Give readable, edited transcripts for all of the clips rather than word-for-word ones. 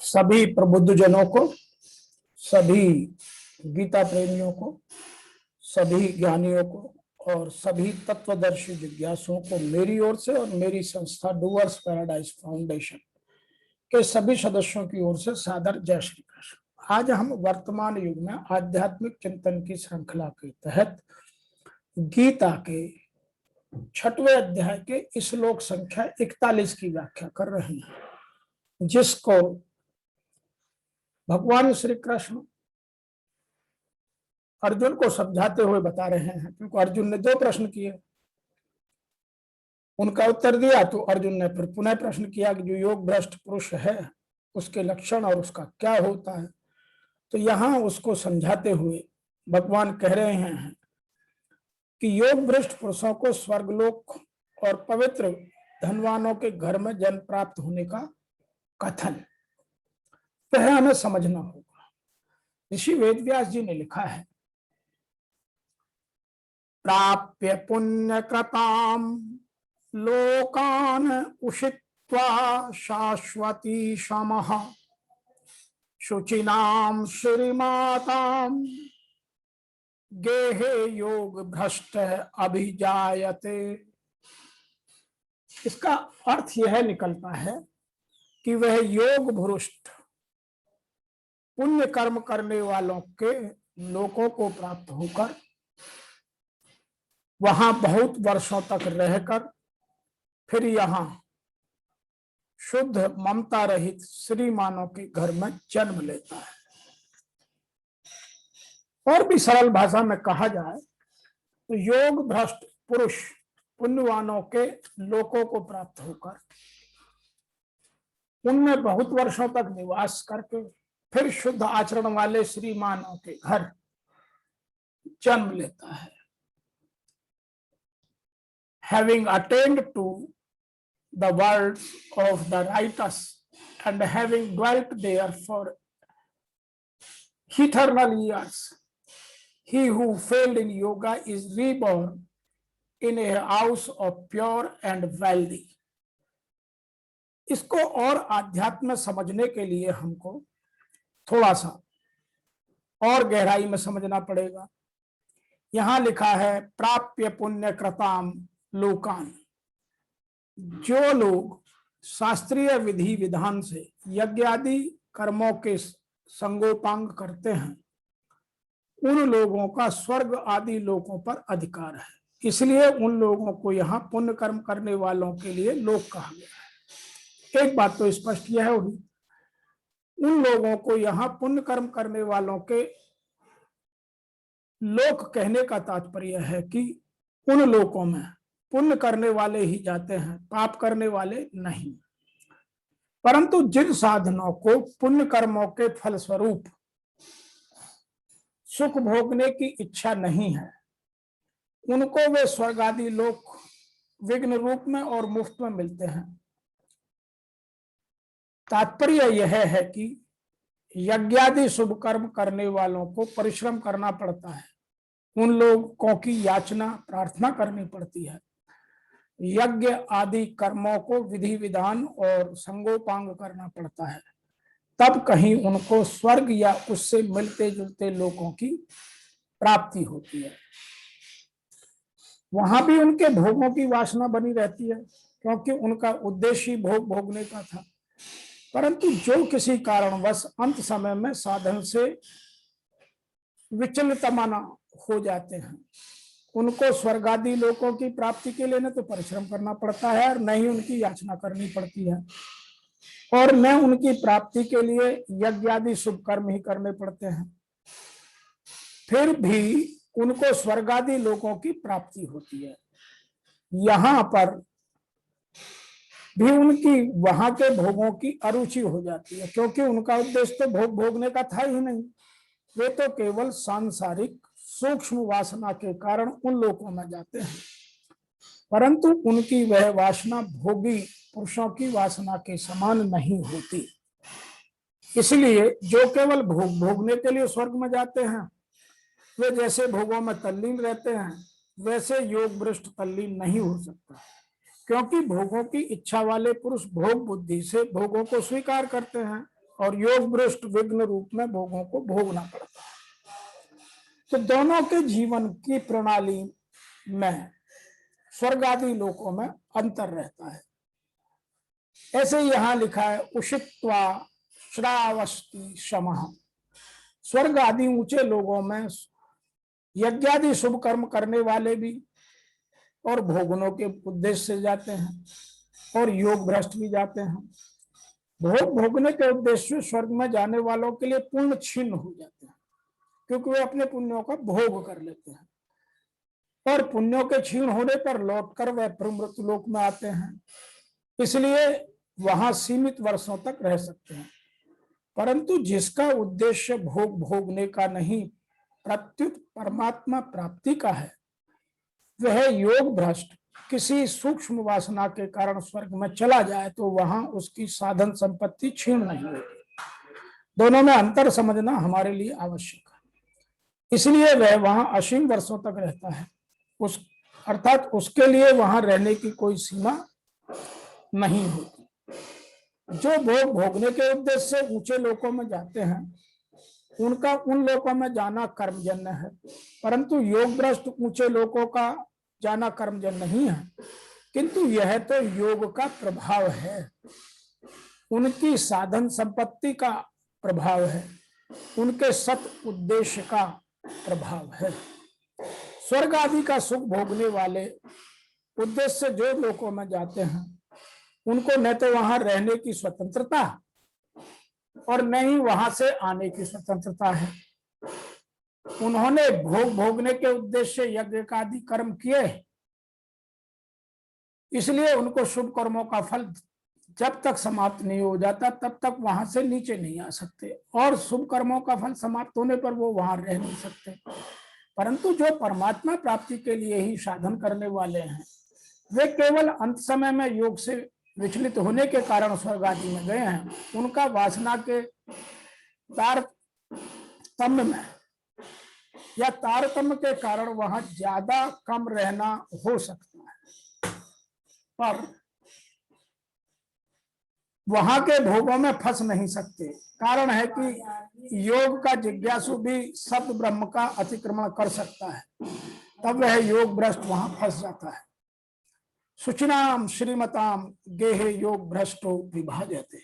सभी प्रबुद्ध जनों को, सभी गीता प्रेमियों को, सभी ज्ञानियों को और सभी तत्वदर्शी जिज्ञासुओं को मेरी ओर से और मेरी संस्था डूअर्स पैराडाइज फाउंडेशन के सभी सदस्यों की ओर से सादर जय श्री कृष्ण। आज हम वर्तमान युग में आध्यात्मिक चिंतन की श्रृंखला के तहत गीता के 6वें अध्याय के श्लोक संख्या 41 की व्याख्या कर रहे हैं, जिसको भगवान श्री कृष्ण अर्जुन को समझाते हुए बता रहे हैं। क्योंकि अर्जुन ने 2 प्रश्न किए, उनका उत्तर दिया तो अर्जुन ने फिर पुनः प्रश्न किया कि जो योग भ्रष्ट पुरुष है उसके लक्षण और उसका क्या होता है। तो यहाँ उसको समझाते हुए भगवान कह रहे हैं कि योग भ्रष्ट पुरुषों को स्वर्गलोक और पवित्र धनवानों के घर में जन्म प्राप्त होने का कथन वह हमें समझना होगा। ऋषि वेदव्यास जी ने लिखा है, प्राप्य पुण्य कृताम लोकान उषित्वा शाश्वती शमः शुचिनाम श्रीमाताम गेहे योग भ्रष्ट अभिजायते। इसका अर्थ यह निकलता है कि वह योग भ्रष्ट पुण्य कर्म करने वालों के लोगों को प्राप्त होकर वहां बहुत वर्षों तक रहकर फिर यहाँ शुद्ध ममता रहित श्रीमानों के घर में जन्म लेता है। और भी सरल भाषा में कहा जाए तो योग भ्रष्ट पुरुष पुण्यवानों के लोकों को प्राप्त होकर उनमें बहुत वर्षों तक निवास करके फिर शुद्ध आचरण वाले श्रीमानों के घर जन्म लेता है। Having attained to the world of the righteous and having dwelt there for eternal years, he who failed in yoga is reborn in a house of pure and wealthy. इसको और आध्यात्म समझने के लिए हमको थोड़ा सा और गहराई में समझना पड़ेगा। यहाँ लिखा है प्राप्य पुण्य कृताम लोकान। जो लोग शास्त्रीय विधि विधान से यज्ञ आदि कर्मों के संगोपांग करते हैं उन लोगों का स्वर्ग आदि लोकों पर अधिकार है, इसलिए उन लोगों को यहाँ पुण्य कर्म करने वालों के लिए लोक कहा गया है। एक बात तो स्पष्ट यह होगी, उन लोगों को यहाँ पुण्य कर्म करने वालों के लोक कहने का तात्पर्य है कि उन लोकों में पुण्य करने वाले ही जाते हैं, पाप करने वाले नहीं। परंतु जिन साधनों को पुण्य कर्मों के फलस्वरूप सुख भोगने की इच्छा नहीं है उनको वे स्वर्ग आदि लोक विघ्न रूप में और मुफ्त में मिलते हैं। तात्पर्य यह है कि यज्ञादि शुभ कर्म करने वालों को परिश्रम करना पड़ता है, उन लोगों की याचना प्रार्थना करनी पड़ती है, यज्ञ आदि कर्मों को विधि विधान और संगोपांग करना पड़ता है, तब कहीं उनको स्वर्ग या उससे मिलते जुलते लोगों की प्राप्ति होती है। वहां भी उनके भोगों की वासना बनी रहती है क्योंकि उनका उद्देश्य भोग भोगने का था। परंतु जो किसी कारणवश अंत समय में साधन से विचलितमना हो जाते हैं उनको स्वर्गादि लोकों की प्राप्ति के लिए न तो परिश्रम करना पड़ता है और न ही उनकी याचना करनी पड़ती है और न उनकी प्राप्ति के लिए यज्ञ आदि शुभ कर्म ही करने पड़ते हैं, फिर भी उनको स्वर्गादि लोकों की प्राप्ति होती है। यहाँ पर भी उनकी वहां के भोगों की अरुचि हो जाती है क्योंकि उनका उद्देश्य तो भोग भोगने का था ही नहीं, वे तो केवल सांसारिक सूक्ष्म वासना के कारण उन लोकों में जाते हैं। परंतु उनकी वह वासना भोगी पुरुषों की वासना के समान नहीं होती, इसलिए जो केवल भोग भोगने के लिए स्वर्ग में जाते हैं वे जैसे भोगों में तल्लीन रहते हैं वैसे योग भ्रष्ट तल्लीन नहीं हो सकता, क्योंकि भोगों की इच्छा वाले पुरुष भोग बुद्धि से भोगों को स्वीकार करते हैं और योग भ्रष्ट विघ्न रूप में भोगों को भोगना पड़ता है। तो दोनों के जीवन की प्रणाली में स्वर्ग आदि लोकों में अंतर रहता है। ऐसे यहां लिखा है उषित्वा श्रावस्ति शमः। स्वर्ग आदि ऊंचे लोगों में यज्ञादि शुभ कर्म करने वाले भी और भोगनों के उद्देश्य से जाते हैं और योग भ्रष्ट भी जाते हैं। भोग भोगने के उद्देश्य से स्वर्ग में जाने वालों के लिए पुण्य छीन हो जाते हैं, क्योंकि वे अपने पुण्यों का भोग कर लेते हैं और पुण्यों के छीन होने पर लौटकर वह मृत लोक में आते हैं, इसलिए वहां सीमित वर्षों तक रह सकते हैं। परंतु जिसका उद्देश्य भोग भोगने का नहीं प्रत्युत परमात्मा प्राप्ति का है, वह योग भ्रष्ट किसी सूक्ष्म वासना के कारण स्वर्ग में चला जाए तो वहां उसकी साधन संपत्ति क्षीण नहीं होगी। दोनों में अंतर समझना हमारे लिए आवश्यक है। इसलिए वह वहां असीम वर्षों तक रहता है, उस अर्थात उसके लिए वहां रहने की कोई सीमा नहीं होती। जो भोग भोगने के उद्देश्य से ऊंचे लोकों में जाते हैं उनका उन लोकों में जाना कर्मजन्य है, परंतु योग भ्रष्ट ऊंचे लोकों का जाना कर्मजन्य नहीं है, किंतु यह तो योग का प्रभाव है, उनकी साधन संपत्ति का प्रभाव है, उनके सत उद्देश्य का प्रभाव है। स्वर्ग आदि का सुख भोगने वाले उद्देश्य से जो लोकों में जाते हैं उनको न तो वहां रहने की स्वतंत्रता और न ही वहां से आने की स्वतंत्रता है। उन्होंने भोग भोगने के उद्देश्य से यज्ञ आदि कर्म किए, इसलिए उनको शुभ कर्मों का फल जब तक समाप्त नहीं हो जाता तब तक वहां से नीचे नहीं आ सकते, और शुभ कर्मों का फल समाप्त होने पर वो वहां रह नहीं सकते। परंतु जो परमात्मा प्राप्ति के लिए ही साधन करने वाले हैं, वे केवल अंत समय में योग से विचलित होने के कारण स्वर्ग आदि में गए हैं। उनका वासना के तारतम्य में या तारतम्य के कारण वहां ज्यादा कम रहना हो सकता है, पर वहां के भोगों में फंस नहीं सकते। कारण है कि योग का जिज्ञासु भी शब्द ब्रह्म का अतिक्रमण कर सकता है, तब वह योग भ्रष्ट वहां फंस जाता है। शुचिनाम श्रीमताम गेहे योग भ्रष्टो विभाजते।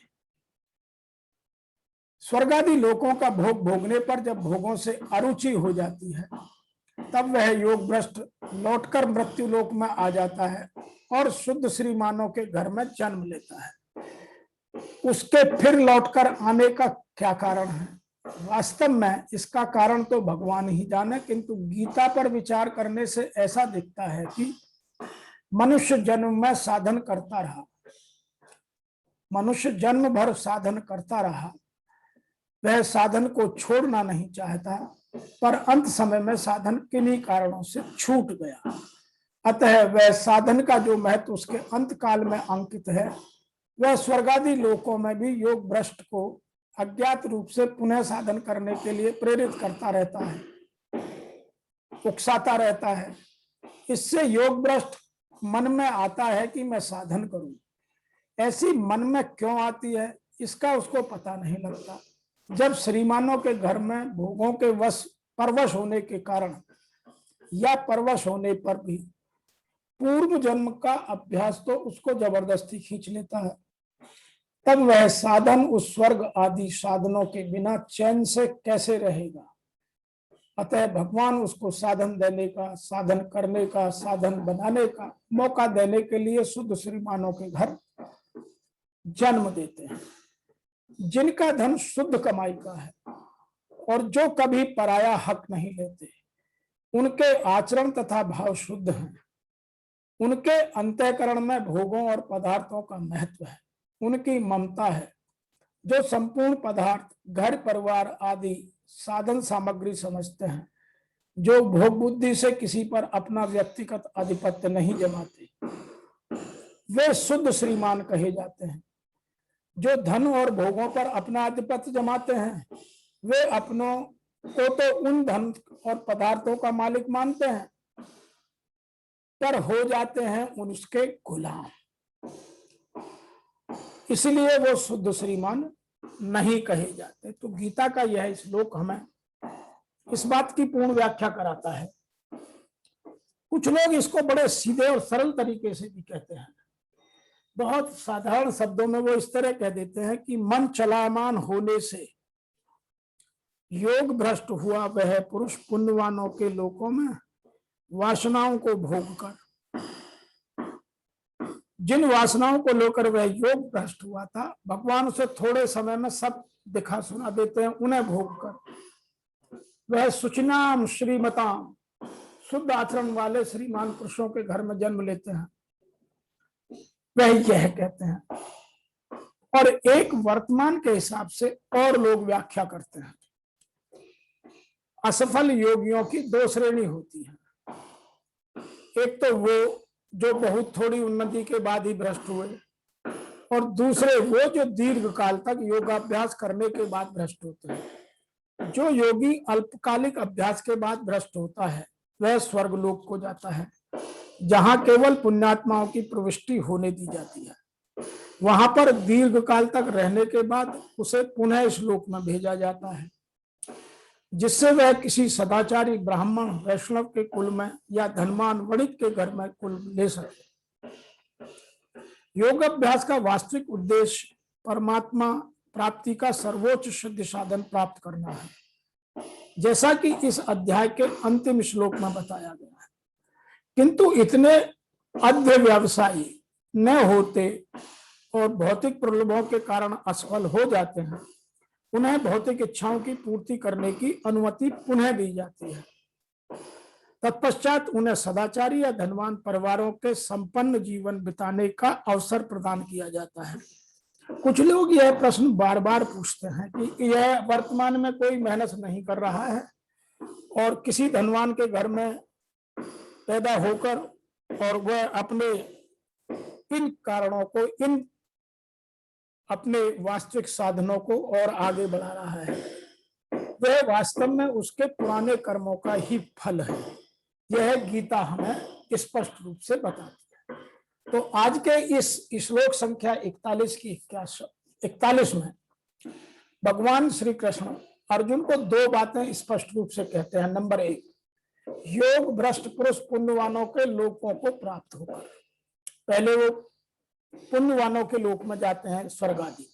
स्वर्गादि लोकों का भोग भोगने पर जब भोगों से अरुचि हो जाती है तब वह योग भ्रष्ट लौटकर मृत्यु लोक में आ जाता है और शुद्ध श्रीमानों के घर में जन्म लेता है। उसके फिर लौटकर आने का क्या कारण है? वास्तव में इसका कारण तो भगवान ही जाने, किंतु गीता पर विचार करने से ऐसा दिखता है कि मनुष्य जन्म में साधन करता रहा, मनुष्य जन्म भर साधन करता रहा, वह साधन को छोड़ना नहीं चाहता, पर अंत समय में साधन किन्हीं कारणों से छूट गया। अतः वह साधन का जो महत्व उसके अंत काल में अंकित है, वह स्वर्गादि लोकों में भी योग भ्रष्ट को अज्ञात रूप से पुनः साधन करने के लिए प्रेरित करता रहता है, उकसाता रहता है। इससे योग भ्रष्ट मन में आता है कि मैं साधन करूं। ऐसी मन में क्यों आती है इसका उसको पता नहीं लगता। जब श्रीमानों के घर में भोगों के परवश होने के कारण या परवश होने पर भी पूर्व जन्म का अभ्यास तो उसको जबरदस्ती खींच लेता है, तब वह साधन उस स्वर्ग आदि साधनों के बिना चैन से कैसे रहेगा। अतः भगवान उसको साधन देने का, साधन करने का, साधन बनाने का मौका देने के लिए शुद्ध श्रीमानों के घर जन्म देते हैं, जिनका धन शुद्ध कमाई का है और जो कभी पराया हक नहीं लेते। उनके आचरण तथा भाव शुद्ध हैं, उनके अंतःकरण में भोगों और पदार्थों का महत्व है, उनकी ममता है, जो संपूर्ण पदार्थ घर परिवार आदि साधन सामग्री समझते हैं, जो भोग बुद्धि से किसी पर अपना व्यक्तिगत आधिपत्य नहीं जमाते, वे शुद्ध श्रीमान कहे जाते हैं। जो धन और भोगों पर अपना आधिपत्य जमाते हैं, वे अपनों को तो उन धन और पदार्थों का मालिक मानते हैं, पर हो जाते हैं उसके गुलाम। इसलिए वो शुद्ध श्रीमान नहीं कहे जाते। तो गीता का यह श्लोक हमें इस बात की पूर्ण व्याख्या कराता है। कुछ लोग इसको बड़े सीधे और सरल तरीके से भी कहते हैं। बहुत साधारण शब्दों में वो इस तरह कह देते हैं कि मन चलामान होने से योग भ्रष्ट हुआ वह पुरुष पुण्यवानों के लोकों में वासनाओं को भोग कर, जिन वासनाओं को लेकर वह योग भ्रष्ट हुआ था, भगवान उसे थोड़े समय में सब दिखा सुना देते हैं, उन्हें भोग कर वह सुचिनाम श्रीमताम शुद्ध आचरण वाले श्रीमान पुरुषों के घर में जन्म लेते हैं, वह यह कहते हैं। और एक वर्तमान के हिसाब से और लोग व्याख्या करते हैं। असफल योगियों की दो श्रेणी होती है। एक तो वो जो बहुत थोड़ी उन्नति के बाद ही भ्रष्ट हुए, और दूसरे वो जो दीर्घ काल तक योगाभ्यास करने के बाद भ्रष्ट होते हैं। जो योगी अल्पकालिक अभ्यास के बाद भ्रष्ट होता है वह स्वर्गलोक को जाता है, जहां केवल पुण्यात्माओं की प्रविष्टि होने दी जाती है। वहां पर दीर्घ काल तक रहने के बाद उसे पुनः इस लोक में भेजा जाता है, जिससे वह किसी सदाचारी ब्राह्मण वैष्णव के कुल में या धनवान वणिक के घर में कुल ले सके। योग अभ्यास का वास्तविक उद्देश्य परमात्मा प्राप्ति का सर्वोच्च सिद्ध साधन प्राप्त करना है, जैसा कि इस अध्याय के अंतिम श्लोक में बताया गया है। किंतु इतने अध्यवसायी न होते और भौतिक प्रलोभों के कारण असफल हो जाते हैं, उन्हें भौतिक इच्छाओं की पूर्ति करने की अनुमति पुनः दी जाती है। तत्पश्चात उन्हें सदाचारी या धनवान परिवारों के संपन्न जीवन बिताने का अवसर प्रदान किया जाता है। कुछ लोग यह प्रश्न बार बार पूछते हैं कि यह वर्तमान में कोई मेहनत नहीं कर रहा है और किसी धनवान के घर में पैदा होकर और वह अपने इन कारणों को, इन अपने वास्तविक साधनों को और आगे बढ़ा रहा है, वह वास्तव में उसके पुराने कर्मों का ही फल है। यह गीता हमें स्पष्ट रूप से बताती है। तो आज के इस श्लोक संख्या 41 में भगवान श्री कृष्ण अर्जुन को दो बातें स्पष्ट रूप से कहते हैं। नंबर 1, योग भ्रष्ट पुरुष पुण्यवानों के लोकों को प्राप्त होकर, पहले वो पुण्यवानों के लोक में जाते हैं स्वर्ग आदि,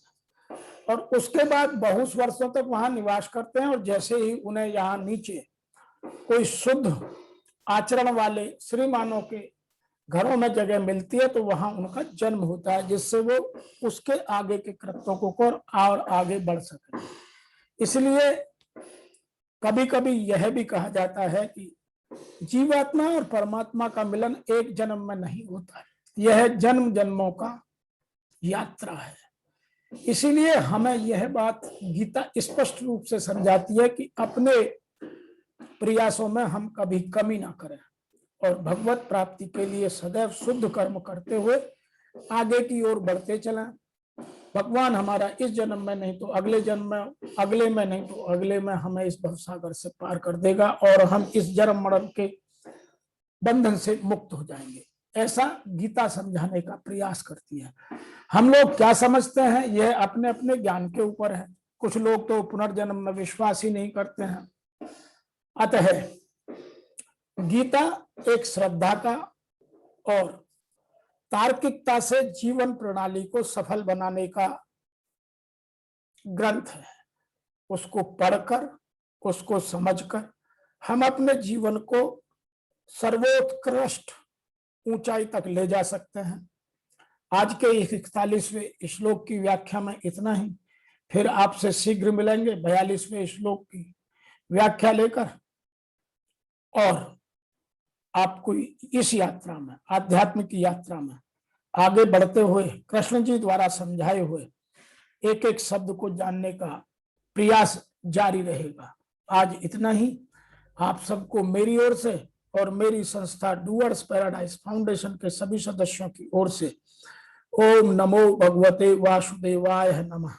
और उसके बाद बहुत वर्षों तक वहां निवास करते हैं, और जैसे ही उन्हें यहाँ नीचे कोई शुद्ध आचरण वाले श्रीमानों के घरों में जगह मिलती है तो वहां उनका जन्म होता है, जिससे वो उसके आगे के कृत्यों को और आगे बढ़ सके। इसलिए कभी कभी यह भी कहा जाता है कि जीवात्मा और परमात्मा का मिलन एक जन्म में नहीं होता है, यह जन्म जन्मों का यात्रा है। इसीलिए हमें यह बात गीता स्पष्ट रूप से समझाती है कि अपने प्रयासों में हम कभी कमी ना करें और भगवत प्राप्ति के लिए सदैव शुद्ध कर्म करते हुए आगे की ओर बढ़ते चलें। भगवान हमारा इस जन्म में नहीं तो अगले जन्म में, अगले में नहीं तो अगले में हमें इस भवसागर से पार कर देगा और हम इस जन्म मरण के बंधन से मुक्त हो जाएंगे। ऐसा गीता समझाने का प्रयास करती है। हम लोग क्या समझते हैं यह अपने अपने ज्ञान के ऊपर है। कुछ लोग तो पुनर्जन्म में विश्वास ही नहीं करते हैं। अतः गीता एक श्रद्धा का और तार्किकता से जीवन प्रणाली को सफल बनाने का ग्रंथ है। उसको पढ़कर, उसको समझकर हम अपने जीवन को सर्वोत्कृष्ट ऊंचाई तक ले जा सकते हैं। आज के 41वें श्लोक की व्याख्या में इतना ही। फिर आपसे शीघ्र मिलेंगे 42वें श्लोक की व्याख्या लेकर, और आपको इस यात्रा में, आध्यात्मिक यात्रा में आगे बढ़ते हुए कृष्ण जी द्वारा समझाए हुए एक एक शब्द को जानने का प्रयास जारी रहेगा। आज इतना ही। आप सबको मेरी ओर से और मेरी संस्था डूअर्स पैराडाइज फाउंडेशन के सभी सदस्यों की ओर से ओम नमो भगवते वासुदेवाय नमः।